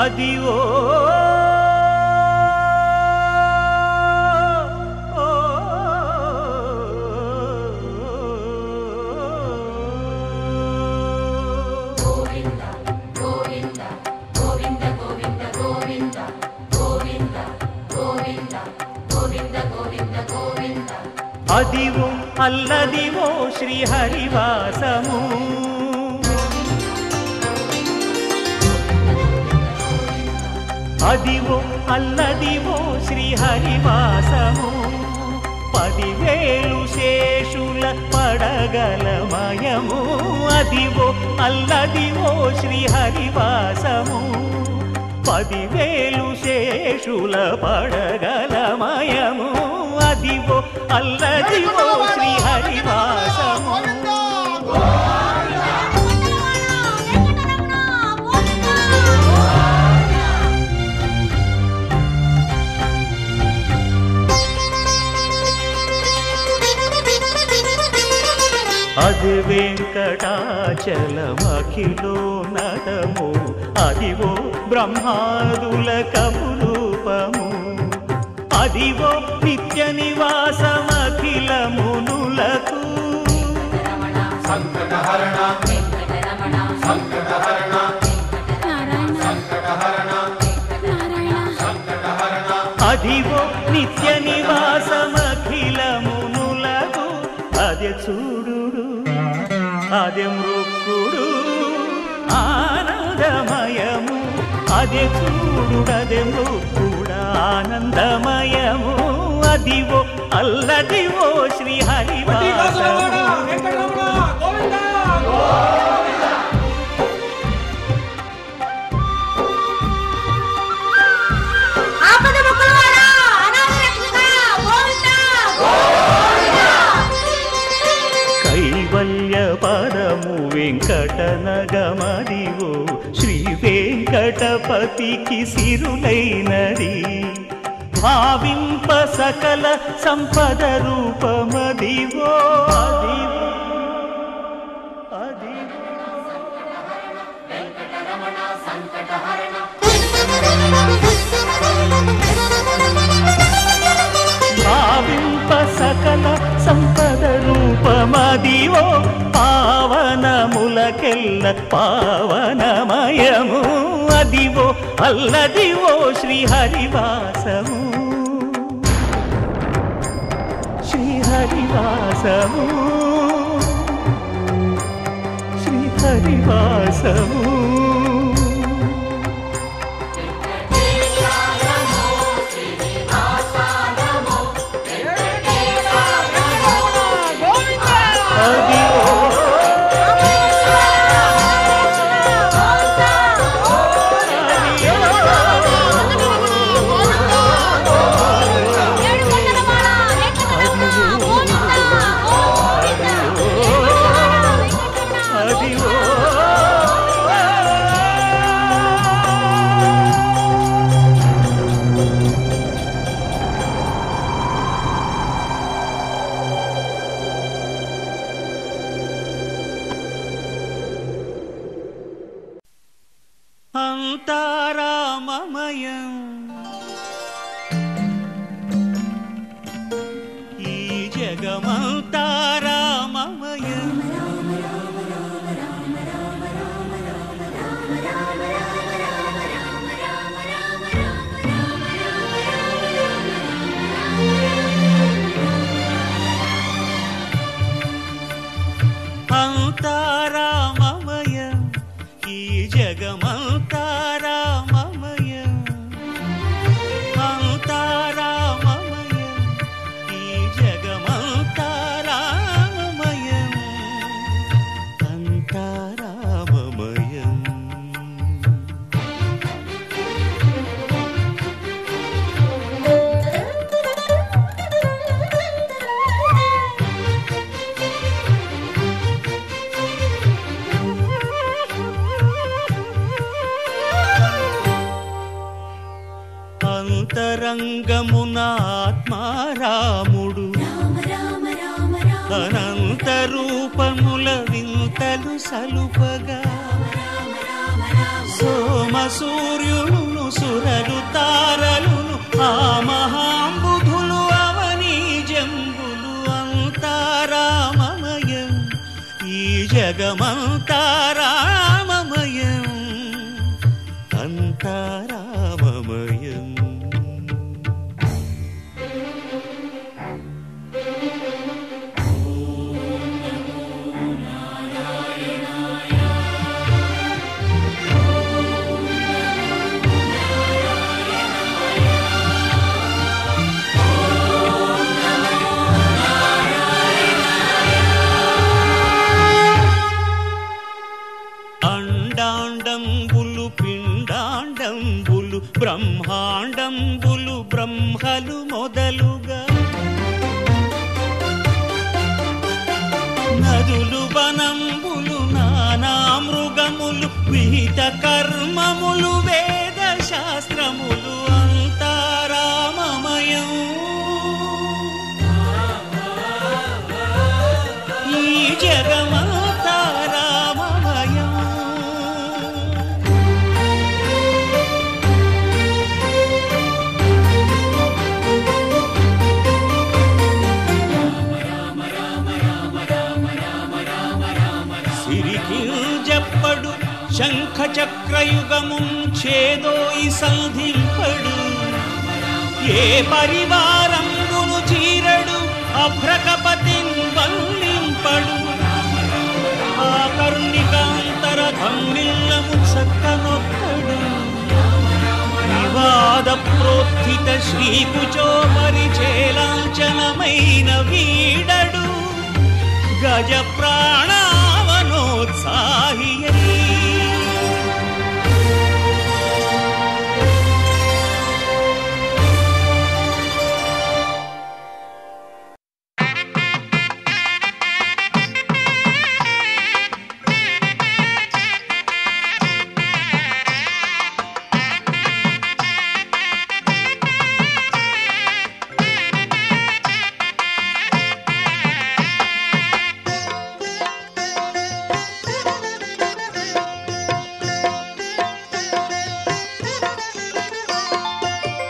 అదివో అదివో అల్లదివో శ్రీహరివాసము అదివో అల్లదివో శ్రీహరివాసము 10,000 శేషుల పడగలమయము అదివో అల్లదివో శ్రీహరివాసము 10,000 శేషుల పడగలమయము అదివో అల్లదివో శ్రీహరివాసము అది వెంకటాచలమఖిలోన్నతము అదివో బ్రహ్మాదుల కపురూపము అదివో నిత్య నివాసమఖిల మునులకు అదివో నిత్య నివాసమఖిల మునులకు అదే చూడు అదే మృక్కుడు ఆనందమయము అదే చూడు అదే మృక్కుడు ఆనందమయము అదివో అల్లదివో శ్రీహరివాసము కైవల్య పదము వెంకటనగమదివో శ్రీ వెంకటపతికి సిరులైనది భావింప సకల సంపద రూపమదివో భావింప సకల సంపద రూపమదివో పావనములకెల్ల పావనమయము అదివో అల్లదివో శ్రీహరివాసము శ్రీహరివాసము శ్రీహరివాసము అంతారామమయం ఈ జగమంతారామమయం అంతారామమయం ఈ జగమంతారామమయం అంతారామమయం ఈ జగమంతారామమయం అంతారామమయం అంతరంగమున ఆత్మారాముడు అనంత రూపముల వింతలు సలుపగా సోమ సోమ సూర్యులను సురలు తారలును ఆ మహాంబుధులు అవనీ జంబులు అంతా రామమయం ఈ జగమంతా రామమయం అంతా రామమయం. అండాండంబులు పిండాండంబులు బ్రహ్మాండంబులు బ్రహ్మలు మొదలుగా నదులు వనంబులు నానా మృగములు విహిత కర్మములు వేద శాస్త్రములు అంతా రామమయం ఈ జగమంతా రామమయం. సిరికింజప్పడు శంఖ చక్రయుగము ఛేదోయి సంధింపడు ఏ పరివారంబును చీరడు అభ్రకపతిన్ వల్లింపడు ఆ కర్ణికాంతర ధమ్మిల్లము చక్కనొక్కడు వివాద ప్రోత్థిత శ్రీకుచో పరిచేలాంఛనమైన వీడడు గజ ప్రాణావనోత్సాహియై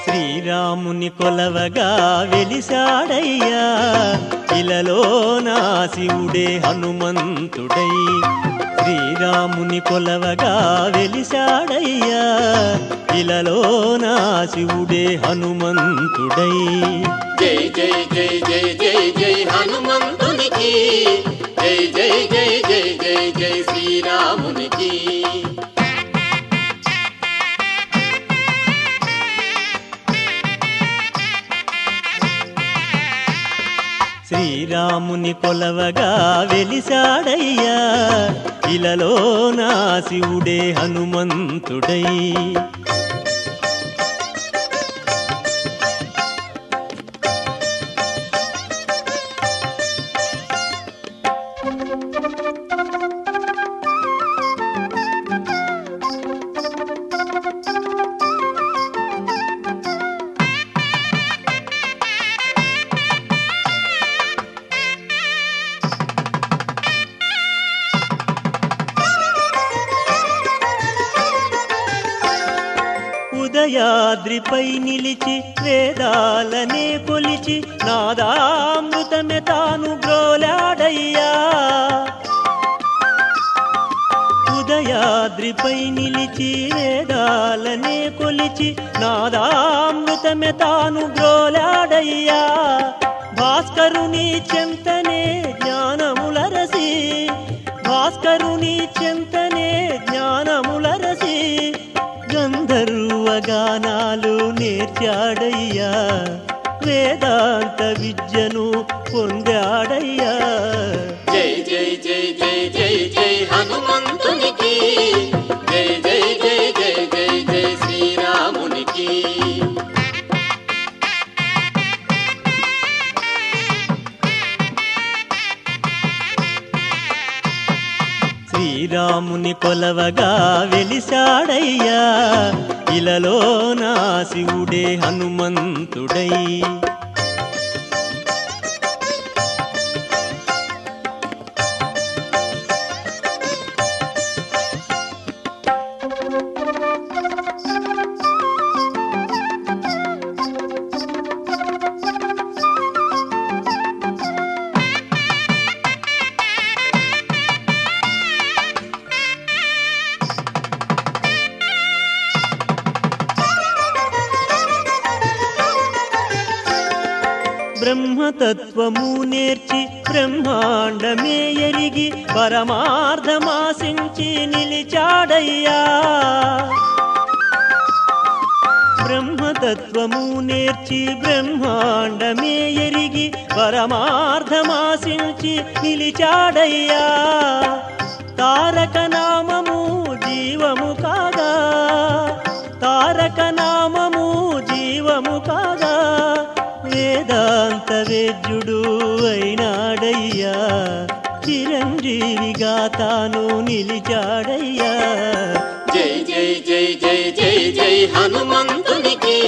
శ్రీరాముని కొలవగా వెలిసాడయ్యా ఇలలో నా శివుడే హనుమంతుడై శ్రీరాముని కొలవగా వెలిసాడయ్యా ఇలలో నా శివుడే హనుమంతుడై జై జై జై జై జై జై హనుమంతునికి జై జై జై జై జై జై శ్రీరామునికి. శ్రీరాముని కొలవగా వెలిసాడయ్యా ఇలలో నా శివుడే హనుమంతుడై ఉదయాద్రిపై నిలిచి వేదాలనే కొలిచి నాదామృతమే తాను గ్రోలాడయ్యా ఉదయాద్రిపై నిలిచి వేదాలనే కొలిచి నాదామృతమే తాను గ్రోలాడయ్యా భాస్కరుని చెంతనే జ్ఞానములరసి భాస్కరుని చెంతనే జ్ఞానములరసి గంధర్వ గానాలు నేర్చాడయ్యా వేదాంత విద్యను పొందాడయ్యా జై జై జై జై జై జై హనుమంతునికి జై జై జై జై జై జై శ్రీరామునికి. శ్రీరాముని కొలవగా వెలిసాడయ్యా ఇలలో నా శివుడే హనుమంతుడై బ్రహ్మతత్వము నేర్చి బ్రహ్మాండమే ఎరిగి పరమార్థమాశించి నిలిచాడయ్యా. బ్రహ్మతత్వము నేర్చి బ్రహ్మాండమే ఎరిగి పరమార్థమాశించి నిలిచాడయ్యా. తారక నామము జీవము కాగా, తారక నామము జీవము కాగా, వేదాంత వేద్యుడు అయినాడయ్యా. చిరంజీవిగా తాను నిలిచాడయ్యా. జై జై జై జై జై జై హనుమంతునికి,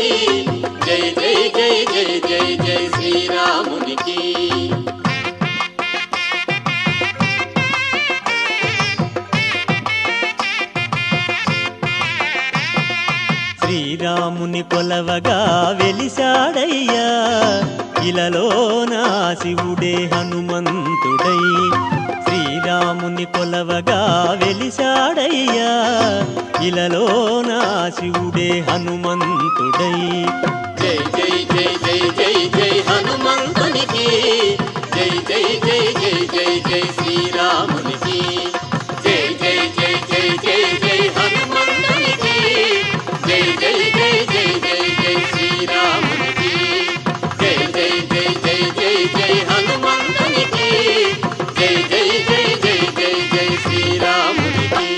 జై జై జై జై జై జై శ్రీరామునికి. శ్రీరాముని కొలవగా వెలిశాడయ్యా. ఇలలోన శివుడే హనుమంతుడై. శ్రీరాముని కొలవగా వెలిశాడయ్యా. ఇలలోన శివుడే హనుమంతుడై. జై జై జై జై జై జై హనుమంతునికి, జై జై జై జై జై జై శ్రీరామునికి. జై జై జై జై జై జై హనుమంతునికి, జై జై జై జై జై జై శ్రీరామునికి. జై జై జై జై జై జై హనుమంతునికి, జై జై జై జై జై జై శ్రీరామునికి.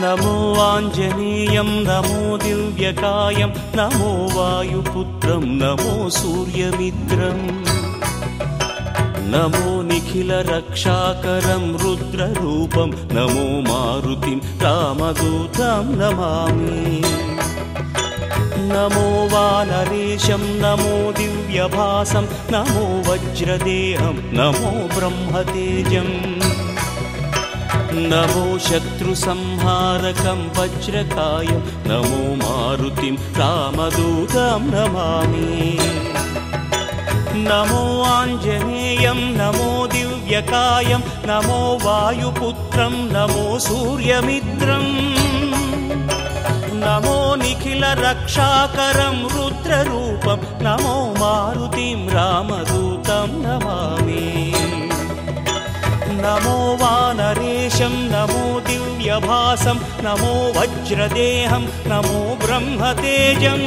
నమో ఆంజనేయం నమో దివ్యకాయం నమో వాయుపుత్రం నమో సూర్యమిత్రం నమో నిఖిల రక్షాకరం రుద్రరూపం నమో మారుతిం రామదూతం నమామి. నమో వానరేశం నమో దివ్యభాసం నమో వజ్రదేహం నమో బ్రహ్మతేజం నమో శత్రు సంహారకం వజ్రకాయం నమో మారుతిం రామదూతం నమామి. నమో ఆంజనేయం నమో దివ్యకాయం నమో వాయుపుత్రం నమో సూర్యమిత్రం నమో నిఖిల రక్షాకరం రుద్రరూపం నమో మారుతిం రామదూతం నమామి. నమో వానరేశం నమో దివ్యభాసం నమో వజ్రదేహం నమో బ్రహ్మతేజం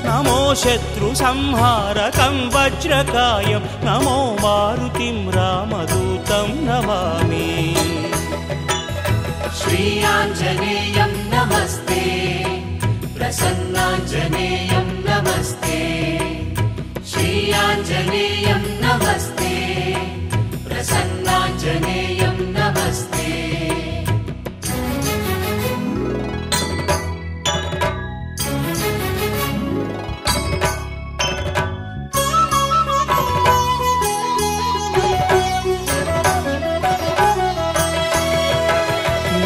నమో శత్రు సంహారకం వజ్రకాయం నమో మారుతిం రామదూతం నమామి. శ్రీ ఆంజనేయం నమస్తే, ప్రసన్నాంజనేయం నమస్తే. శ్రీ ఆంజనేయం నమస్తే, ప్రసన్నాంజనేయం నమస్తే.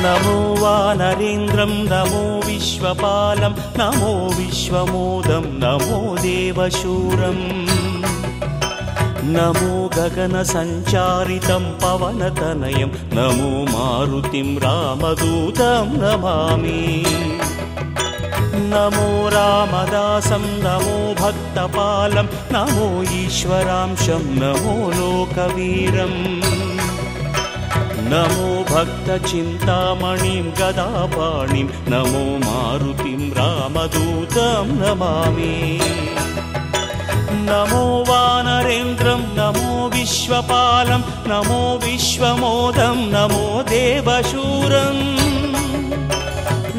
నమో వానరేంద్రం నమో విశ్వపాలం నమో విశ్వమోదం నమో దేవశూరం నమో గగన సంచారితం పవనతనయం నమో మారుతిం రామదూతం నమామి. నమో రామదాసం నమో భక్తపాలం నమో ఈశ్వరాంశం నమో లోకవీరం నమో భక్త చింతామణిం గదాపాణిం నమో మారుతిం రామదూతం నమామి. నమో వానరేంద్రం నమో విశ్వపాలం నమో విశ్వమోదం నమో దేవశూరం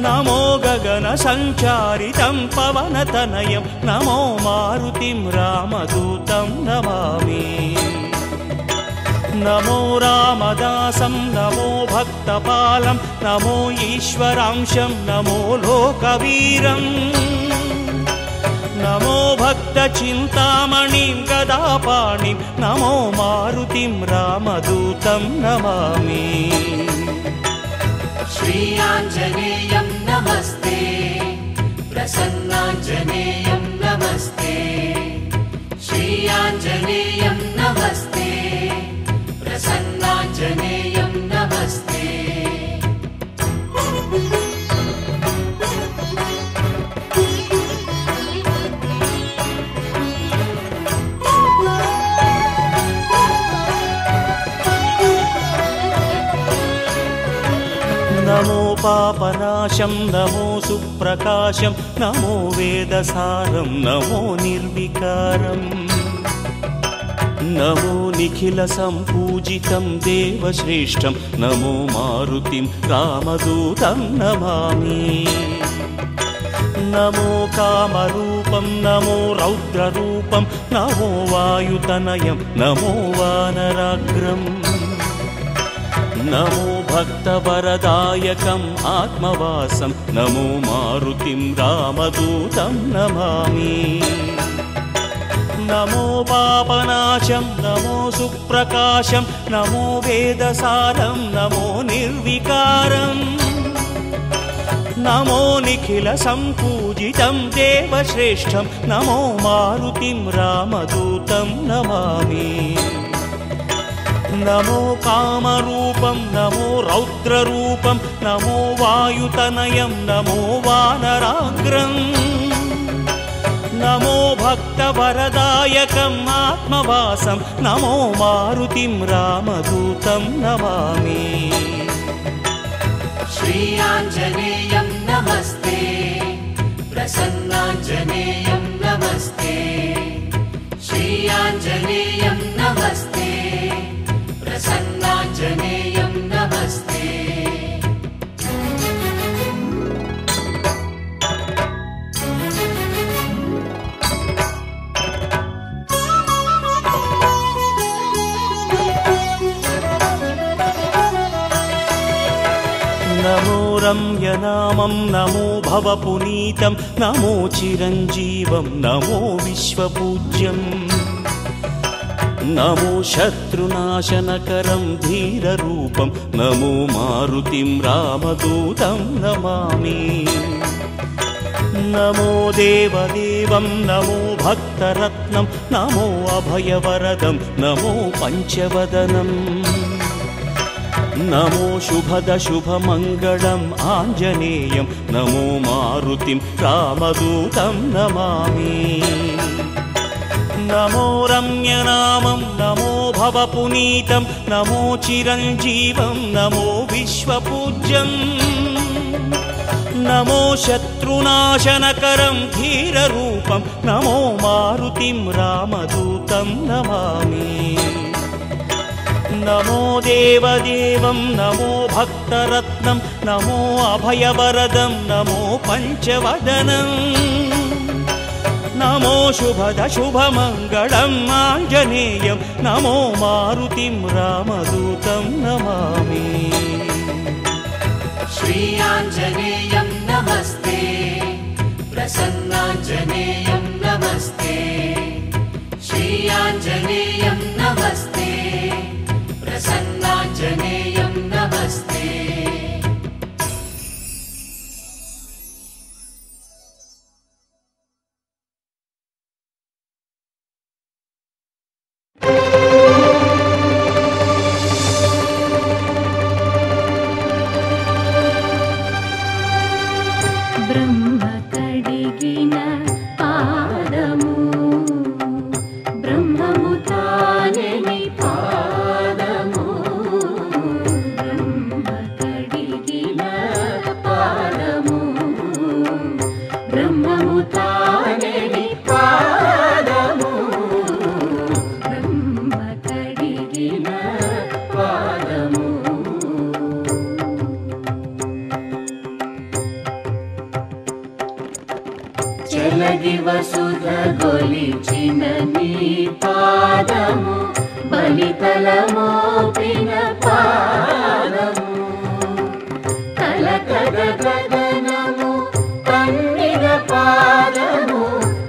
నమో గగన సంచారితం పవనతనయం నమో మారుతిం రామదూతం నమామి. నమో రామదాసం నమో భక్తపాలం నమో ఈశ్వరాంశం నమో లోకవీరం నమో భక్త చింతామణిం గదాపాణిం నమో మారుతిం రామదూతం నమామి. శ్రీ ఆంజనేయం నమస్తే, పాపనాశం నమో సుప్రకాశం నమో వేదసారం నమో నిర్వికారం నమో నిఖిల సంపూజితం దేవశ్రేష్టం నమో మారుతిం రామదూతం నమామి నమో కామరూపం నమో రౌద్రరూపం నమో వాయుతనయం నమో వానరాగ్రం నమో భక్తవరదాయకం ఆత్మవాసం నమో మారుతిం రామదూతం నమామి నమో పాపనాశం నమో సుప్రకాశం నమో వేదసారం నమో నిర్వికారం నమో నిఖిల సంపూజితం దేవశ్రేష్టం నమో మారుతిం రామదూతం నమామి నమో కామరూపం నమో రౌద్రరూపం నమో వాయుతనయం నమో వానరాగ్రం నమో భక్తవరదాయకం ఆత్మవాసం నమో మారుతిం రామదూతం నమామి श्री आञ्जनेयं नमस्ते प्रसन्नाञ्जनेयं नमस्ते श्री आञ्जनेयं नमस्ते प्रसन्नाञ्जनेयं नमस्ते నమో రమ్యనామం నమో భవపునీతం నమో చిరంజీవం నమో విశ్వపూజ్యం నమో శత్రునాశనకరం ధీరరూపం నమో మారుతిం రామదూతం నమామి నమో దేవదేవం నమో భక్తరత్నం నమో అభయవరదం నమో పంచవదనం నమో శుభద శుభమంగళం ఆంజనేయం నమో మారుతిం రామదూతం నమామి నమో రమ్యనామం నమో భవపునీతం నమో చిరంజీవం నమో విశ్వపూజ్యం నమో శత్రునాశనకరం ధీరరూపం నమో మారుతిం రామదూతం నమామి నమో దేవదేవం నమో భక్తరత్నం నమో అభయవరదం నమో పంచవదనం నమో శుభద శుభమంగళం ఆంజనేయం నమో మారుతిం రామదూతం నమామి श्री आञ्जनेयं नमस्ते प्रसन्नाञ्जनेयं नमस्ते श्री आञ्जनेयं नमस्ते प्रसन्नाञ्जनेयं नमस्ते బ్రహ్మ కడిగిన పాదము బ్రహ్మము తానెని పాదము బ్రహ్మ కడిగిన పాదము బ్రహ్మము తానెని పాదము బ్రహ్మ కడిగిన పాదము చలగి వసుధ గొలిచిన నీ పాదము బలితలమోపిన పాదము తలకగ గగనము తన్నిన పాదము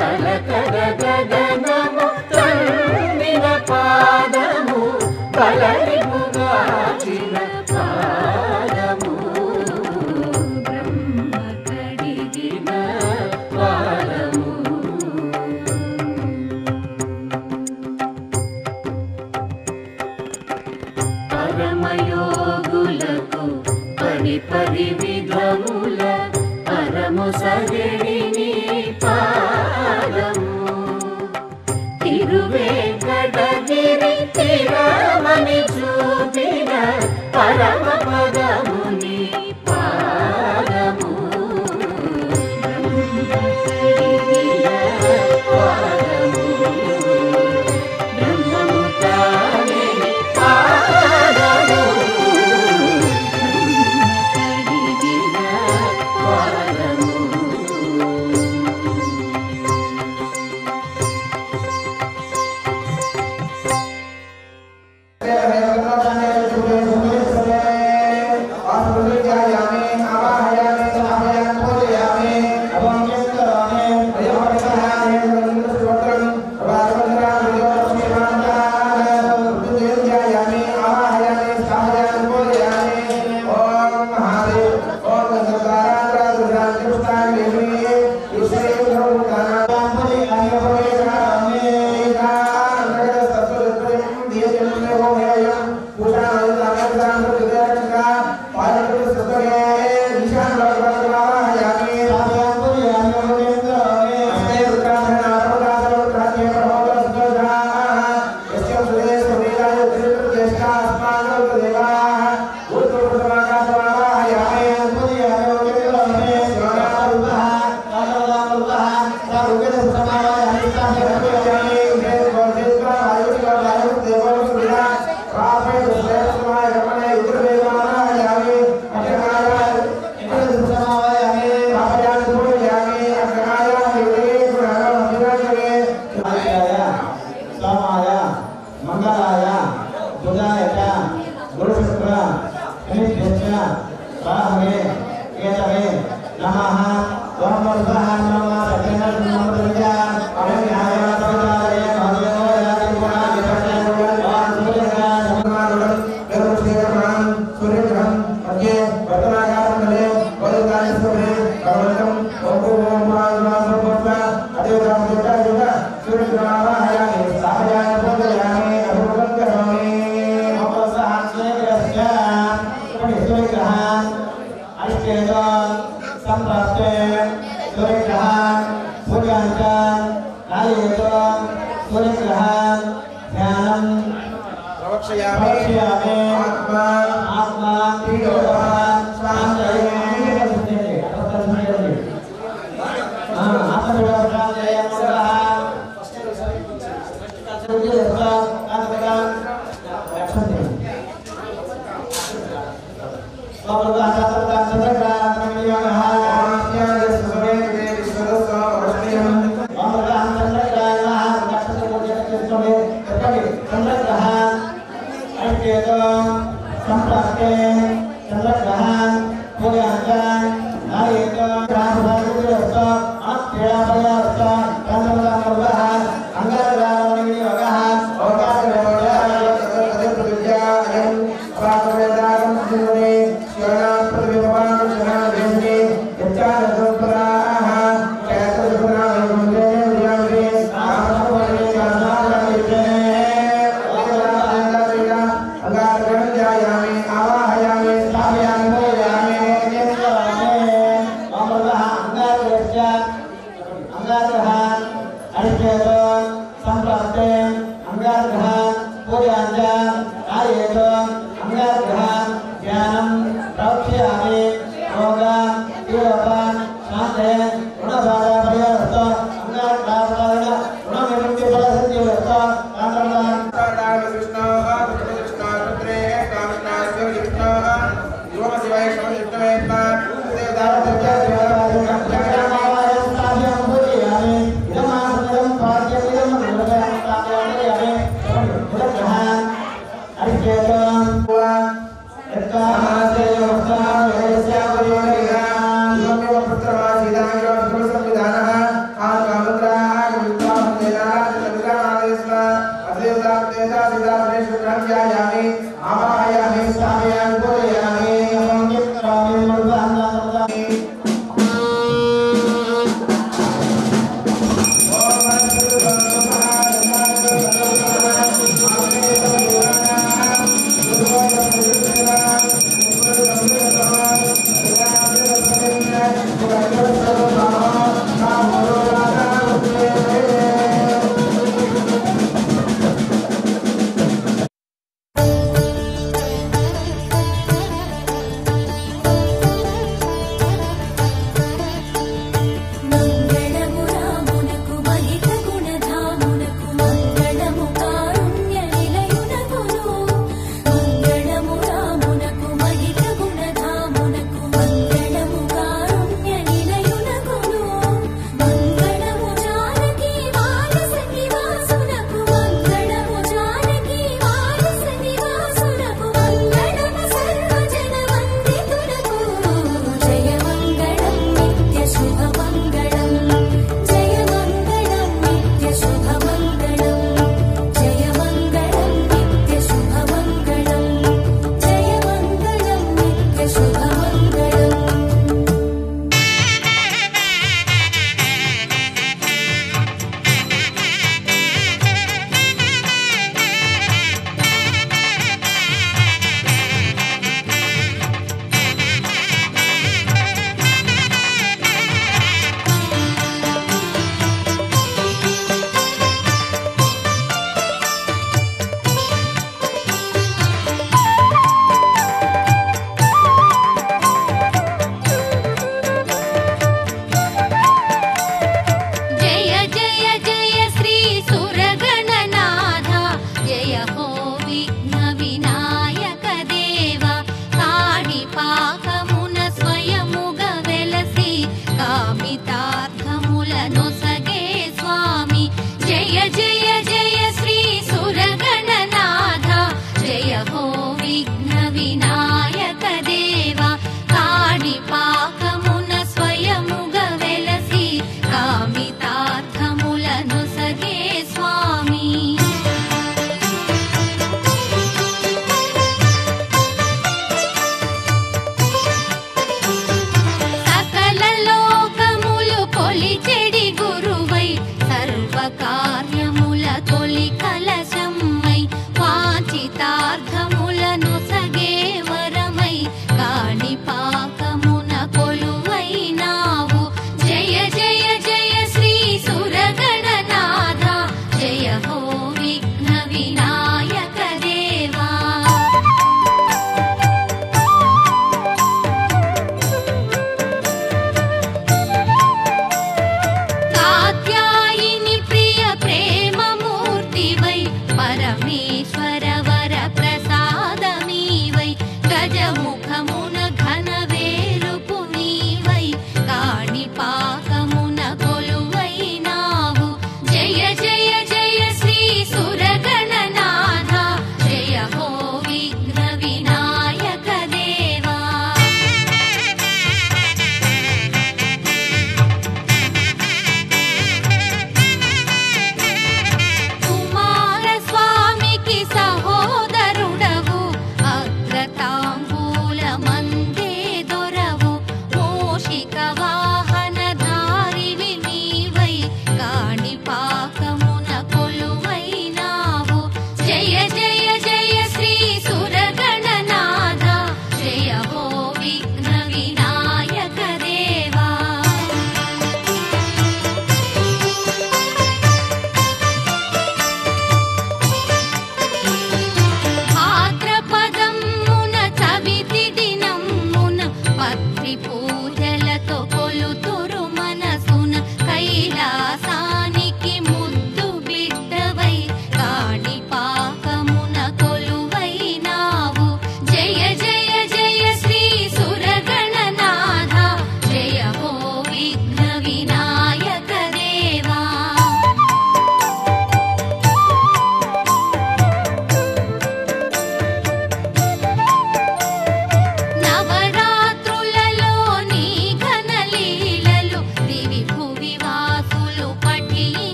తలకగ గగనము తన్నిన పాదము బలరిపుగాచిన పాదము బ్రహ్మ కడిగిన పాదము పరమయోగులకు పరి విధముల పరము సగడి నీ పాదము తిరువేంకటగిరి తిరమని చూపిన పరమ పదము నీ పాదము Amen.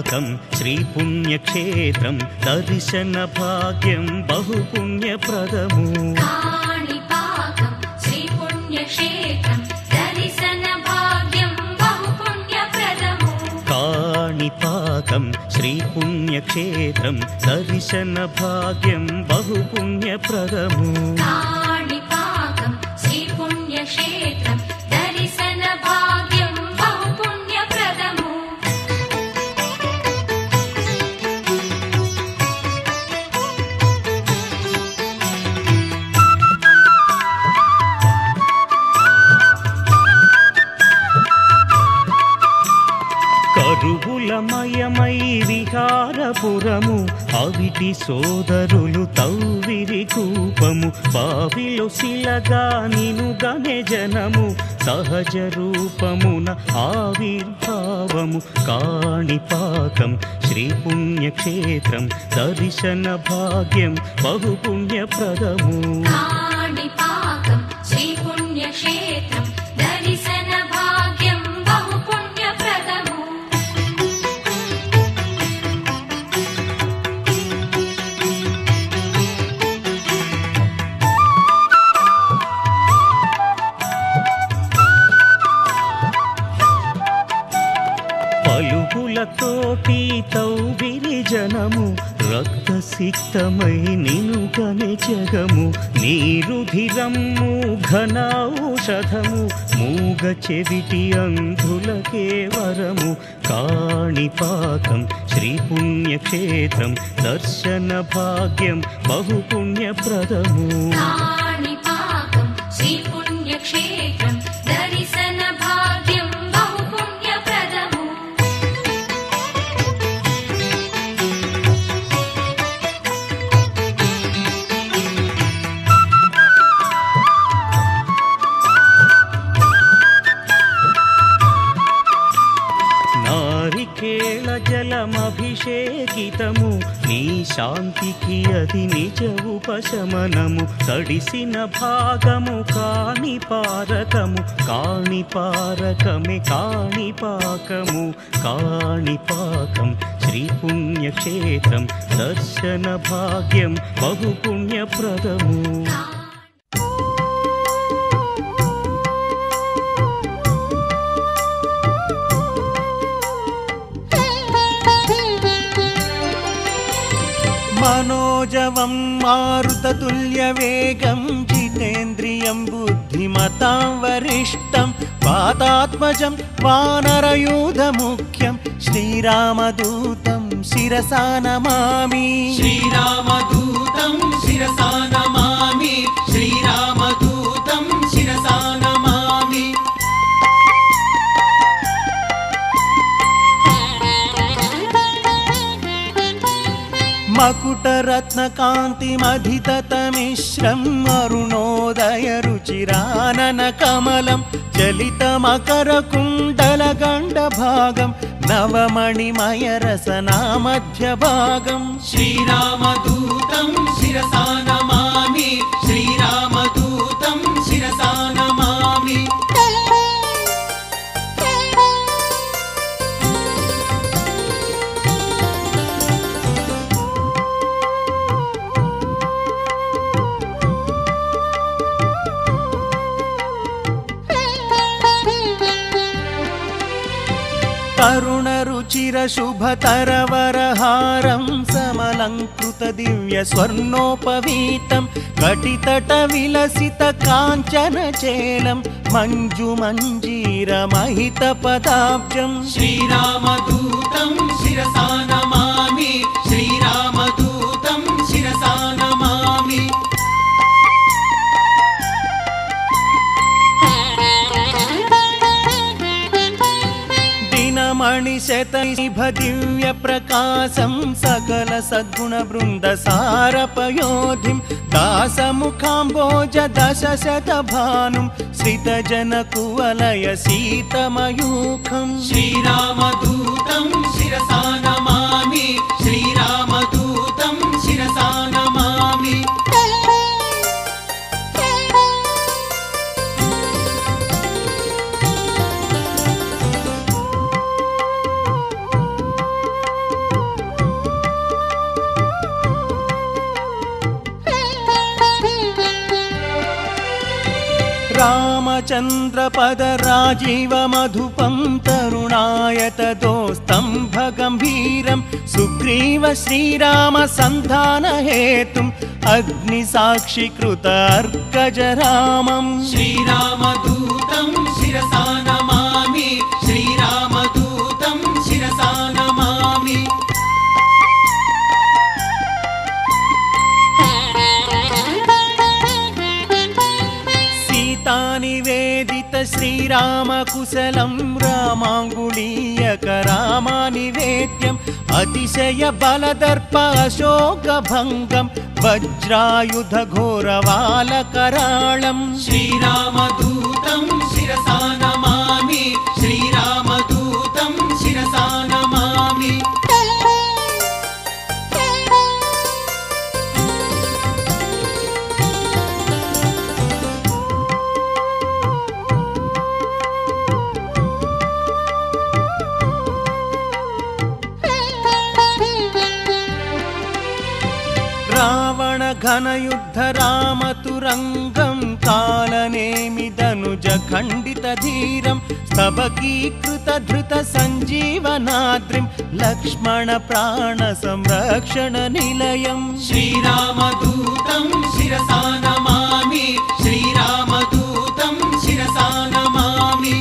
కాణిపాకం శ్రీపుణ్యక్షేత్రం దర్శన భాగ్యం బహుపుణ్యప్రదము కాణిపాకం శ్రీపుణ్యక్షేత్రం దర్శన భాగ్యం బహుపుణ్యప్రదము కాణిపాకం శ్రీపుణ్యక్షేత్రం దర్శన భాగ్యం బహుపుణ్యప్రదము కాణిపాకం శ్రీపుణ్యక్షేత్రం దర్శన భాగ్యం బహుపుణ్యప్రదము కరువులమయమై విహారపురము అవిటి సోదరులు తౌవిరి కూపము బావిలో శిలగా నినుగనే జనము సహజ రూపమున ఆవిర్భావము కాణిపాకం శ్రీపుణ్యక్షేత్రం దర్శన భాగ్యం బహుపుణ్యప్రదము కాణిపాకం శ్రీపుణ్యక్షేత్రం దర్శన భాగ్యం బహుపుణ్యప్రదము పలుకులతోటి తౌవిరి జనము రక్తసిక్తమై నినుగనే జగము నీరుధిరమ్ము ఘనౌషధము మూగ చెవిటి అంధులకే వరము కాణిపాకం శ్రీపుణ్యక్షేత్రం దర్శన భాగ్యం బహుపుణ్యప్రదము కాణిపాకం శ్రీపుణ్యక్షేత్రం దర్శన భాగ్యం బహుపుణ్యప్రదము నారికేళ జలమభిషేకితము నీ శాంతికి అది నిజ ఉపశమనము తడిసిన భాగము కాణిపారకము కాణిపారకమే కాణిపాకము కాణిపాకం శ్రీపుణ్యక్షేత్రం దర్శన భాగ్యం బహుపుణ్యప్రదము మనోజవం మారుతతుల్యవేగం జితేంద్రియం బుద్ధిమతాం వరిష్టం వాతాత్మజం వానరయూధముఖ్యం శ్రీరామదూతం శిరసా నమామి శ్రీరామదూతం శిరసా నమామి శ్రీరామదూతం శిరసా నమామి మకుటరత్నకాంతిమధితతమిశ్రం అరుణోదయ రుచిరానన కమలం చలితమకరకుండలగండభాగం నవమణిమయ రసనామధ్యభాగం శ్రీరామదూతం శిరసా నమామి శ్రీరామదూతం శిరసా నమామి తరుణరుచిర శుభతరవరహారం సమలంకృత దివ్య స్వర్ణోపవీతం కటితట విలసిత కాంచన చేలం మంజు మంజీర మహిత పదాబ్జం శ్రీరామదూతం శిరసా నమామి శ్రీరామదూతం శిరసా నమామి మణిశతనిభ దివ్య ప్రకాశం సకల సద్గుణ బృంద సారపయోధిం దాసముఖాంబోజ దశ శత భానుం శ్రిత జన కువలయ సీతమయూఖం శ్రీరామదూతం శిరసా నమామి శ్రీరామదూతం శిరసా నమామి रामचन्द्रपदराजीवमधुपं तरुणायतदोस्तम्भगम्भीरं सुग्रीव श्रीरामसन्धानहेतुम् अग्निसाक्षिकृत अर्कजरामम् श्रीरामदूतं शिरसा नमामि श्रीरामदूतं शिरसा नमामि सीतानिवेदित श्रीरामकुशलं रामाङ्गुलीयकरामानिवेद्यम् अतिशय बलदर्प अशोकभङ्गं वज्रायुधघोरवालकराळम् श्रीरामदूतं शिरसा नमामि श्रीरामदूतं शिरसा नमामि घनयुद्ध रामतुरङ्गं कालनेमिदनुजखण्डितधीरं स्तबकीकृतधृतसञ्जीवनाद्रिं लक्ष्मणप्राणसंरक्षणनिलयम् श्रीरामदूतं शिरसा नमामि श्रीरामदूतं शिरसा नमामि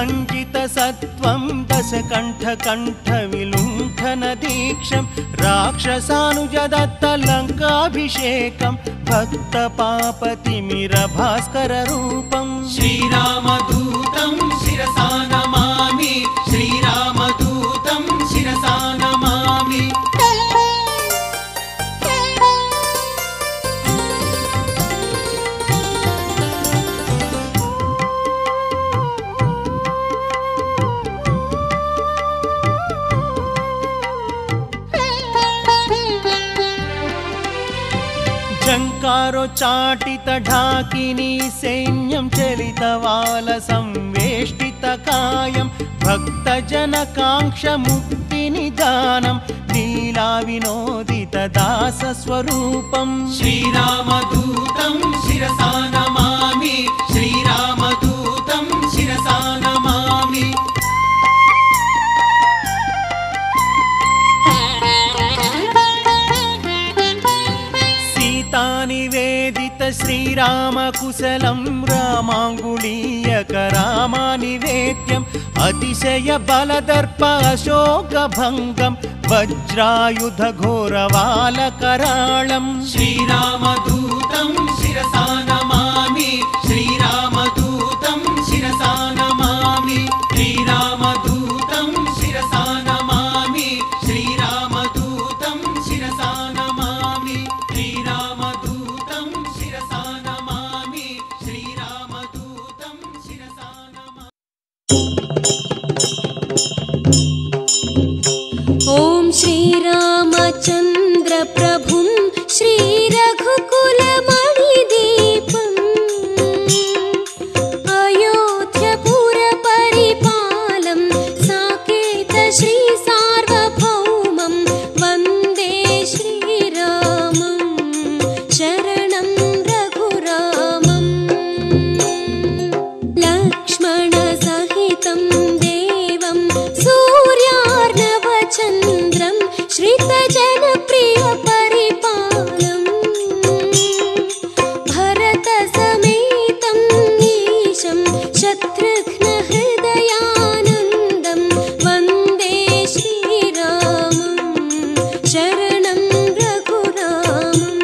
बलराक्षसकोटिभञ्जितसत्त्वं दशकण्ठकण्ठविलुण्ठनदीक्षं राक्षसानुजदत्तलङ्काभिषेकं भक्तपापतिमिरभास्कररूपम् श्रीरामदूतं शिरसा नमामि श्रीरामदूतं शिरसा नमामि झङ्कारोच्चाटितढाकिनी सैन्यं चलितवालसंवेष्टितकायं भक्तजनकाङ्क्षमुक्तिनिदानं लीलाविनोदितदासस्वरूपम् श्रीरामदूतं शिरसा नमामि श्रीरामदूतं शिरसा नमामि निवेदित श्रीरामकुशलं रामाङ्गुलीयकरामानिवेद्यम् अतिशय बलदर्प अशोकभङ्गं वज्रायुधघोरवालकराळम् श्रीरामदूतं शिरसा नमामि श्रीरामदूतं शिरसा नमामि श्रीरामदूतं शिरसा नमामि श्रीरामदूतं शिरसा नमामि श्रीरामदूतं शिरसा नमामि श्रीरामदूतं शिरसा नमामि ॐ श्रीरामचन्द्र प्रभुं श्रीरघुकुलमणिदीपम् अयोध्यपुरपरिपालं साकेत श्रीसार्वभौमं वन्दे श्रीरामं शरणं रघुरामम् लक्ष्मणसहितं देवं सूर्यार्णवचन्द्रं श्रितजनप्रियपरिपालं भरतसमेतं ईशं शत्रुघ्नहृदयानन्दं वन्दे श्रीरामं शरणं रघुरामम्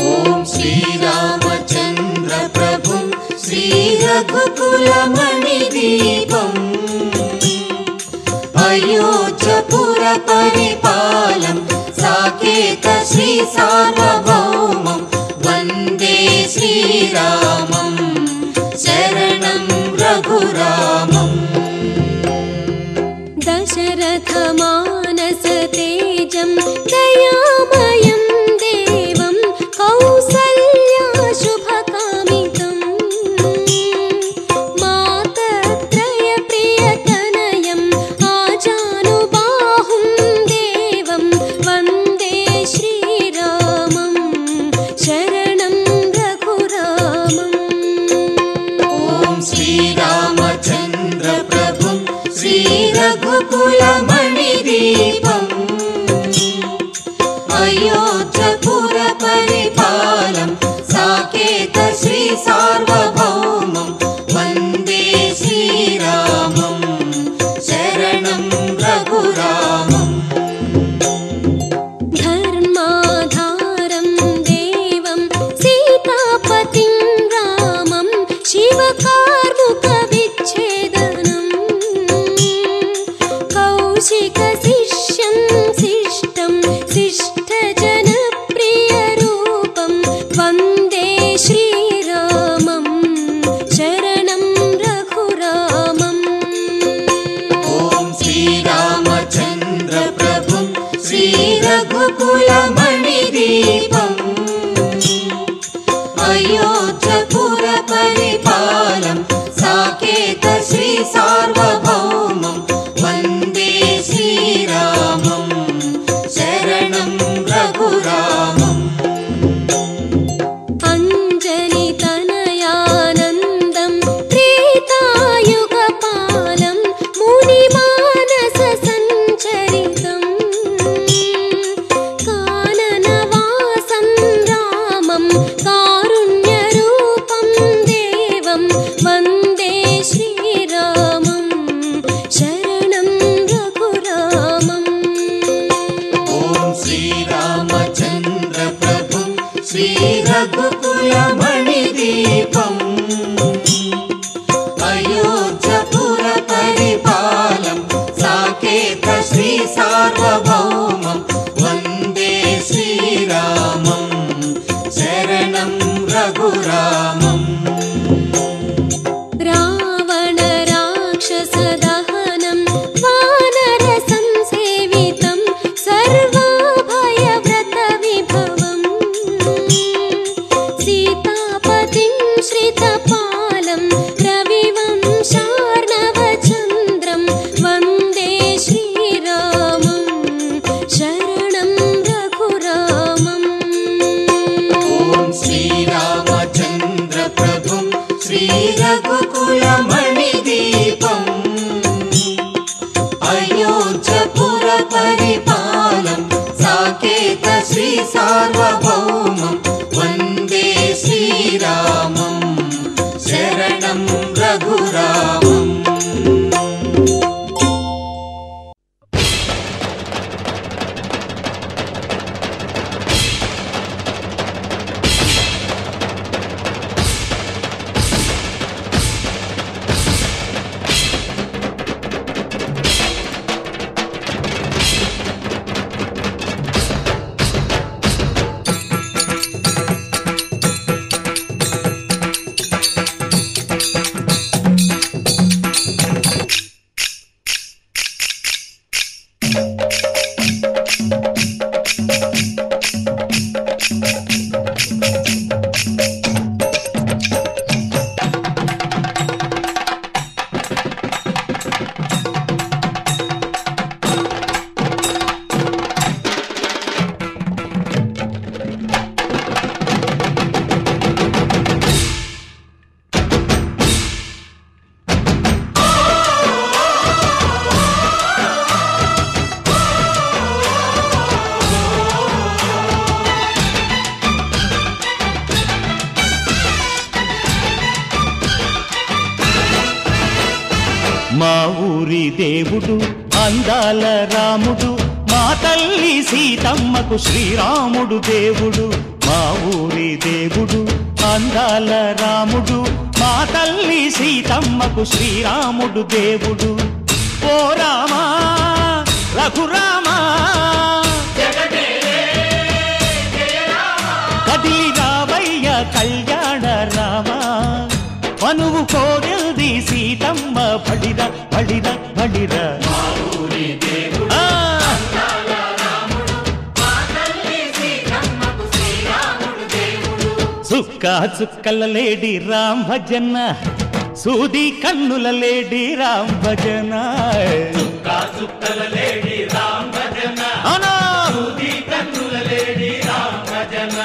ॐ श्रीरामचन्द्र प्रभुं श्रीरघुकुलमणिदीपम् अयोध्यपुरपरिपालं साकेत श्रीसार्वभौमं वन्दे श्रीरामं शरणं रघुरामम् दशरथमानसतेजं दयामयं देवं कौसल्याशुभकामितं मातत्रयप्रियतनयम् आजान శ్రీ రఘుకుల మణిదీపం అయోధ్యపుర పరిపాలం సాకేత శ్రీ సార్వభౌమం వందే శ్రీరామం శరణం రఘురామం ధర్మాధారం దేవం సీతాపతిం రామం శివకార్ముక విచ్ఛేదనం కౌశిక శిష్యం శిష్టం శిష్టజన ప్రియ రూపం వందే శ్రీరామం శరణం రఘురామం ఓం శ్రీరామచంద్ర ప్రభుం శ్రీ రఘుకుల మణిదీపం అయోధ్యపుర పరిపాలం సాకేత శ్రీ సార్వభౌమం వందే శ్రీరామం శరణం రఘురామం అంజలి తనయానందం త్రేతాయుగపాలం ముని మానస సంచరితం కాననవాసం రామం కారుణ్య రూపం దేవం వందే శ్రీరామం శరణం రఘురామం ఓం శ్రీరామచంద్ర ప్రభుం శ్రీ రఘుకుల మణిదీపం అయోధ్యపుర పరిపాలం సాకేత శ్రీ సార్వభౌమం వందే శ్రీరామం శరణం రఘురామం రావణ రాక్షస దహనం వానర సంసేవితం సర్వాభయ వ్రత విభవం సీతాపతిం శ్రితపాలం రవివంశార్ణవ చంద్రం వందే శ్రీరామం శరణం రఘురామం ఓం శ్రీరామచంద్ర ప్రభుం శ్రీ రఘుకుల మణిదీపం అయోధ్యపుర పరిపాలం సాకేత శ్రీ సార్వభౌమం వందే శ్రీరామం శరణం రఘురామం మా ఊరి దేవుడు అందాల రాముడు మా తల్లి సీతమ్మకు శ్రీరాముడు దేవుడు మా ఊరి దేవుడు అందాల రాముడు మా తల్లి సీతమ్మకు శ్రీరాముడు దేవుడు ఓ రామా రఘురామా కదిలి రావయ్య కళ్యాణ రామా మనువు కోరెల్ది సీతమ్మ బడిర బడిర బడిర చుక్క చుక్కల లేడి రామ్ భజన సూది కన్నుల లేడి రామ్ భజన చుక్కల లేడి రామ్ భజన సూది కన్నుల లేడి రామ్ భజన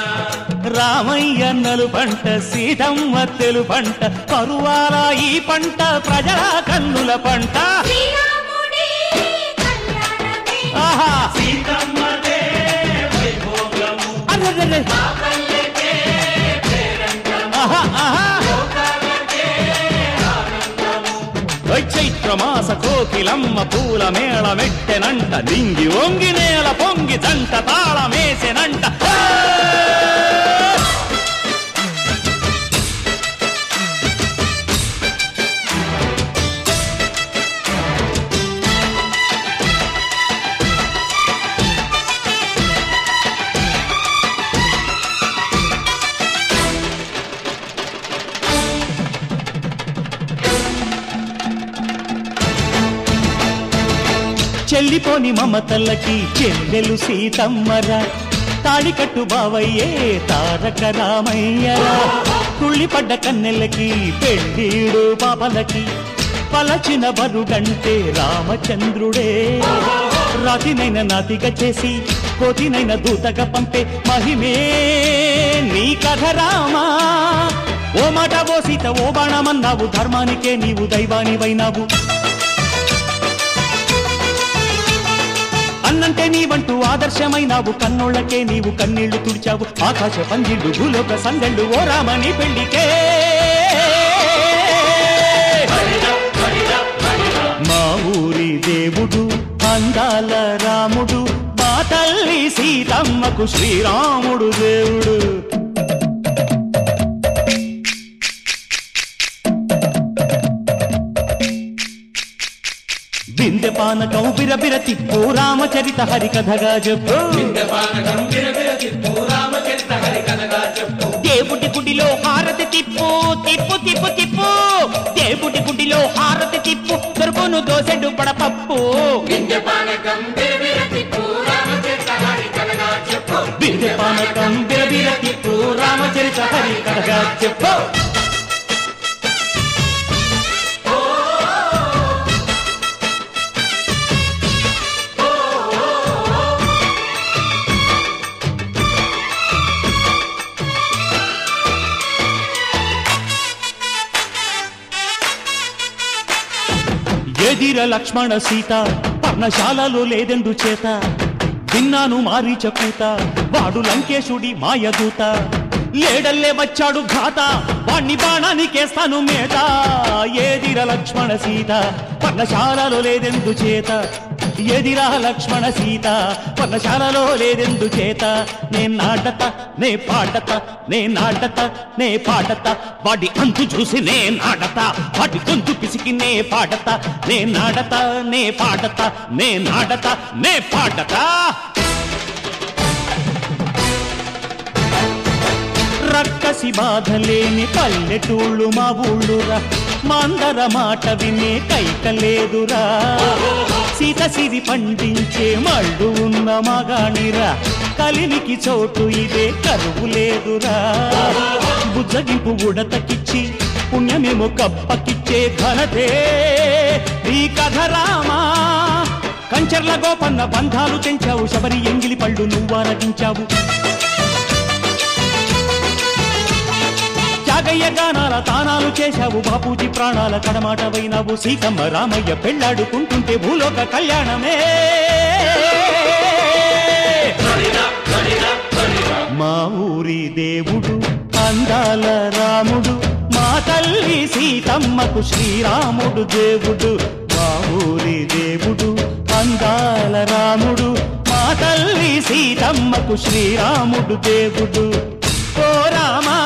రామయ్య నలుపంట సీతమ్మ తెలుపంట కరువాల ఈ పంట ప్రజల కన్నుల పంట శ్రీరాముడి కళ్యాణమే ఆహా సీతమ్మదే వైభోగము అరెరెరె. పల్లెకే పేరంటము ఆహా ఆహా లోకాలకే ఆనందము చైత్రమాస కోకిలమ్మ పూల మేళ మెట్టెనంట దింగి వంగి నేల పొంగి జంట తాళమేసెనంట చెల్లిపోని మమతల్లకి చెల్లెలు సీతమ్మరా తాళికట్టు బావయ్యే తారక రామయ్యరా తుళ్ళిపడ్డ కన్నెలకి పెళ్ళీడు పాపలకి పలచిన వరుడంటే రామచంద్రుడే రాతినైన నాతిగా చేసి కోతినైన దూతగా పంపే మహిమే నీ కథ రామా ఓ మాట ఓ సీత ఓ బాణమన్నావు ధర్మానికే నీవు దైవానివైనావు అన్నంటే నీవంటూ ఆదర్శమైనావు కన్నోళ్ళకే నీవు కన్నీళ్లు తుడిచావు ఆకాశ పందిళ్ళు భూలోక సందళ్ళు ఓ రామని పెళ్లికే మా ఊరి దేవుడు అందాల రాముడు మా తల్లి సీతమ్మకు శ్రీరాముడు దేవుడు బిందె పానకం బిరబిర తిప్పు రామచరిత హరికథగా చెప్పు పానకం బిరబిర తిప్పు రామచరిత హరికథగా చెప్పు దేవుడి గుడిలో హారతి తిప్పు తిప్పు తిప్పు తిప్పు దేవుడి గుడిలో హారతి తిప్పు దొరుకును దోసెడు పడపప్పు బిందె పానకం బిరబిర తిప్పు రామచరిత హరికథగా చెప్పు బిందె పానకం బిరబిర తిప్పు రామచరిత హరికథగా చెప్పు ఎదిర లక్ష్మణ సీత పర్ణశాలలో లేదెందు చేత విన్నాను మారీచ కూత వాడు లంకేశుడి మాయదూత లేడల్లే వచ్చాడు ఘాత వాణ్ణి బాణానికేస్తాను మేత ఎదిర లక్ష్మణ సీత పర్ణశాలలో లేదెందు చేత ఎదిరా లక్ష్మణ సీత పర్ణశాలలో లేదెందు చేత నే నాటత నే పాడత నే నాటత నే పాడత వాడి అంతు చూసి నే నాడత వాడి గొంతు పిసికి నే పాడత నే నాడత నే పాడత నే నాడత నే పాడత రక్కసి బాధలేని పల్లెటూళ్ళు మా ఊళ్ళురా మాందర మాట వినే కైకలేదురా సీత సిరి పండించే మళ్ళు ఉన్న మగాణిరా కలినికి చోటు ఇదే కరువు లేదురా బుజ్జగింపు ఉడతకిచ్చి పుణ్యమేమో కప్పకిచ్చే ఘనతే ఈ కథ రామా కంచర్ల గోపన్న బంధాలు తెంచావు శబరి ఎంగిలి పళ్ళు నువ్వారగించావు త్యాగయ్య గానాల తానాలు చేశావు బాపూజీ ప్రాణాల కడమాటవైనావు సీతమ్మ రామయ్య పెళ్ళాడుకుంటుంటే భూలోక కళ్యాణమే మా ఊరి దేవుడు అందాల రాముడు మా తల్లి సీతమ్మకు శ్రీరాముడు దేవుడు మా ఊరి దేవుడు అందాల రాముడు మా తల్లి సీతమ్మకు శ్రీరాముడు దేవుడు ఓ రామా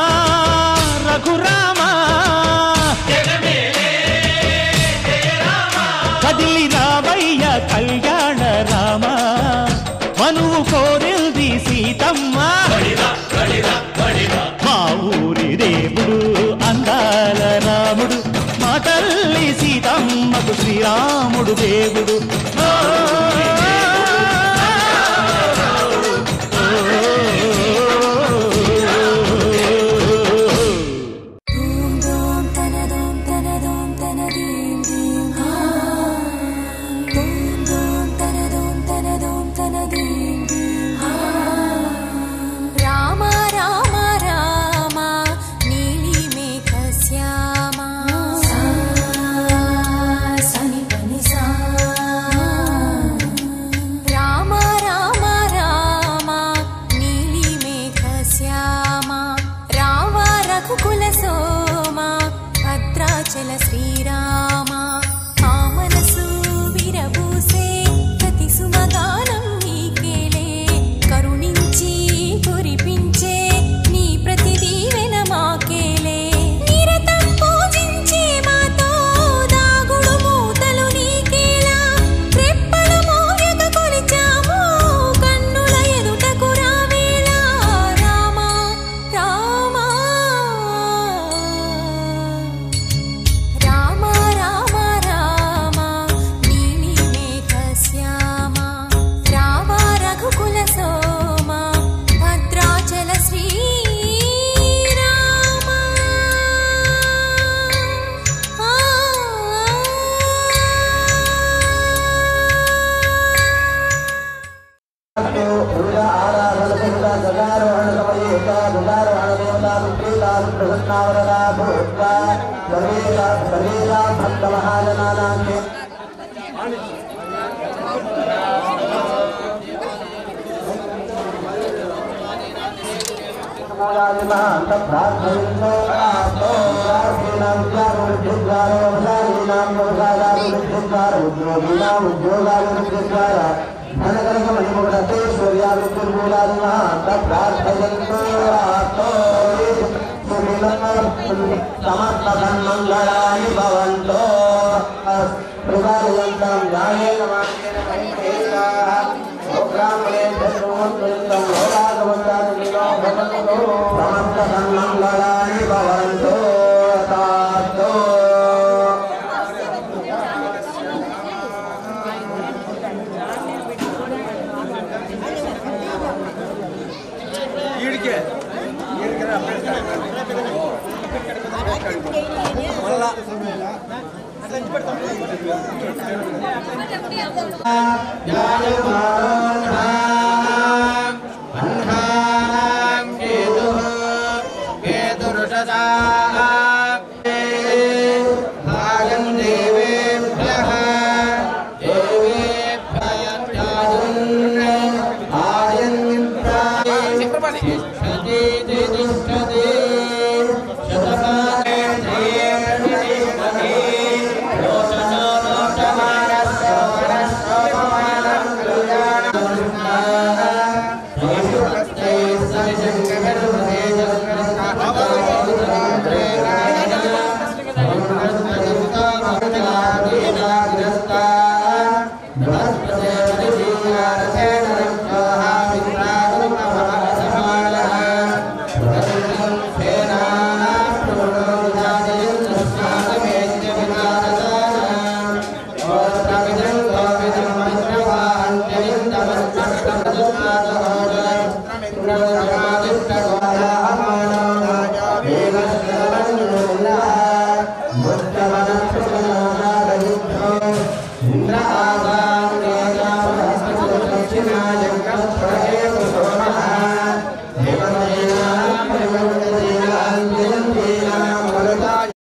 రఘురామా కదిలి రావయ్య కళ్యాణ రామ మనువు కోరింది సీతమ్మ మా ఊరి దేవుడు అందాల రాముడు మా తల్లి సీతమ్మకు శ్రీరాముడు దేవుడు రామ రామ महाजनानां समस्तसन्मङ्गलानि भवन्तो प्रसादयन्तं न्यायेन मार्गेण परिपेताः ब्राह्मणे धर्मवन्तं होरागवन्तानिनो भवन्तो समस्तसन्मङ्गलानि भवन्तो तातो